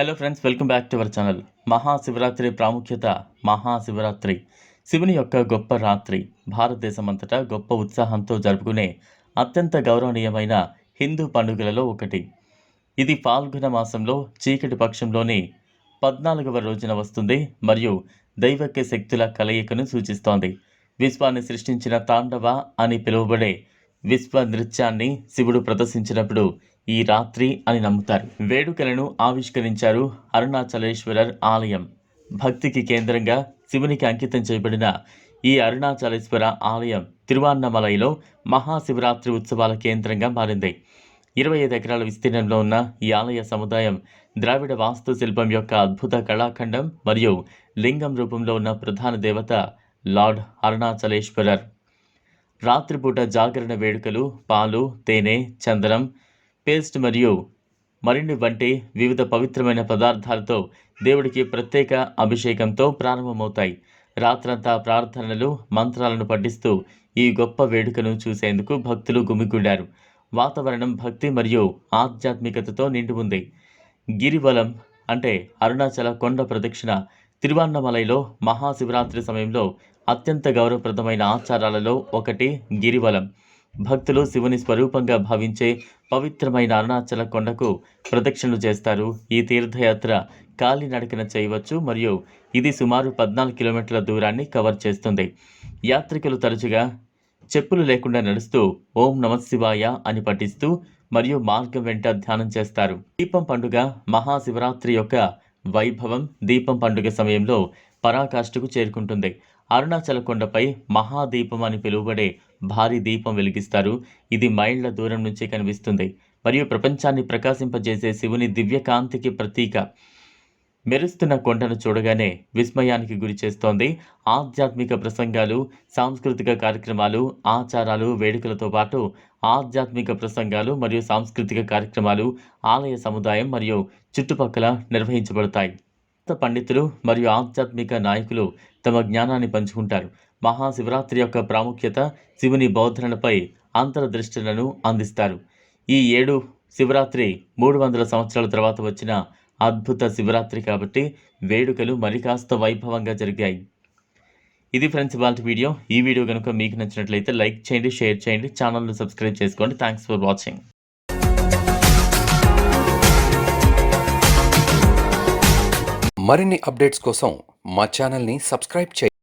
Hello friends, welcome back to our channel. Mahashivratri ప్రాముఖ్యత. మహాశివరాత్రి శివుని యొక్క గొప్ప రాత్రి. భారతదేశమంతటా గొప్ప ఉత్సాహంతో జరుపుకునే అత్యంత గౌరవనీయమైన హిందూ పండుగలలో ఒకటి. ఇది ఫాల్గుణ మాసంలో చీకటి పక్షంలోని 14వ రోజున వస్తుంది మరియు దైవక్య శక్తుల కలయికను సూచిస్తోంది. విశ్వాన్ని సృష్టించిన తాండవ అని పిలువబడే విశ్వ నృత్యాన్ని శివుడు ప్రదర్శించినప్పుడు ఈ రాత్రి అని నమ్ముతారు. వేడుకలను ఆవిష్కరించారు. అరుణాచలేశ్వరర్ ఆలయం భక్తికి కేంద్రంగా శివునికి అంకితం చేయబడిన ఈ అరుణాచలేశ్వర ఆలయం తిరువన్నమలైలో మహాశివరాత్రి ఉత్సవాల కేంద్రంగా మారింది. 25 ఎకరాల విస్తీర్ణంలో ఉన్న ఈ ఆలయ సముదాయం ద్రావిడ వాస్తుశిల్పం యొక్క అద్భుత కళాఖండం మరియు లింగం రూపంలో ఉన్న ప్రధాన దేవత లార్డ్ అరుణాచలేశ్వరర్. రాత్రిపూట జాగరణ వేడుకలు పాలు, తేనె, చందనం, పేస్ట్ మరియు మరిన్ని వంటి వివిధ పవిత్రమైన పదార్థాలతో దేవుడికి ప్రత్యేక అభిషేకంతో ప్రారంభమవుతాయి. రాత్రంతా ప్రార్థనలు, మంత్రాలను పఠిస్తూ ఈ గొప్ప వేడుకను చూసేందుకు భక్తులు గుమిగూడారు. వాతావరణం భక్తి మరియు ఆధ్యాత్మికతతో నిండి ఉంది. గిరివలం అంటే అరుణాచల కొండ ప్రదక్షిణ తిరువన్నమలైలో మహాశివరాత్రి సమయంలో అత్యంత గౌరవప్రదమైన ఆచారాలలో ఒకటి గిరివలం. భక్తులు శివుని స్వరూపంగా భావించే పవిత్రమైన అరుణాచల కొండకు ప్రదక్షిణలు చేస్తారు. ఈ తీర్థయాత్ర కాలినడకన చేయవచ్చు మరియు ఇది సుమారు 14 కిలోమీటర్ల దూరాన్ని కవర్ చేస్తుంది. యాత్రికులు తరచుగా చెప్పులు లేకుండా నడుస్తూ ఓం నమఃశివాయ అని పఠిస్తూ మరియు మార్గం వెంట ధ్యానం చేస్తారు. దీపం పండుగ మహాశివరాత్రి యొక్క వైభవం దీపం పండుగ సమయంలో పరాకాష్ఠకు చేరుకుంటుంది. అరుణాచల కొండపై మహాదీపం అని పిలువబడే భారీ దీపం వెలిగిస్తారు. ఇది మైళ్ళ దూరం నుంచి కనిపిస్తుంది మరియు ప్రపంచాన్ని ప్రకాశింపజేసే శివుని దివ్యకాంతికి ప్రతీక. మెరుస్తున్న కొండను చూడగానే విస్మయానికి గురి చేస్తోంది. ఆధ్యాత్మిక ప్రసంగాలు, సాంస్కృతిక కార్యక్రమాలు, ఆచారాలు, వేడుకలతో పాటు ఆధ్యాత్మిక ప్రసంగాలు మరియు సాంస్కృతిక కార్యక్రమాలు ఆలయ సముదాయం మరియు చుట్టుపక్కల నిర్వహించబడతాయి. పండితులు మరియు ఆధ్యాత్మిక నాయకులు తమ జ్ఞానాన్ని పంచుకుంటారు. మహాశివరాత్రి యొక్క ప్రాముఖ్యత శివుని బోధనలపై అంతర్దృష్టులను అందిస్తారు. ఈ 7 శివరాత్రి 300 సంవత్సరాల తర్వాత వచ్చిన అద్భుత శివరాత్రి కాబట్టి వేడుకలు మరికాస్త వైభవంగా జరిగాయి. ఇది ఫ్రెండ్స్ ఇవాల్టి వీడియో. ఈ వీడియో కనుక మీకు నచ్చినట్లయితే లైక్ చేయండి, షేర్ చేయండి, ఛానల్ను సబ్స్క్రైబ్ చేసుకోండి. Thanks for watching. మరిన్ని అప్డేట్స్ కోసం మా ఛానల్ని సబ్స్క్రైబ్ చేయండి.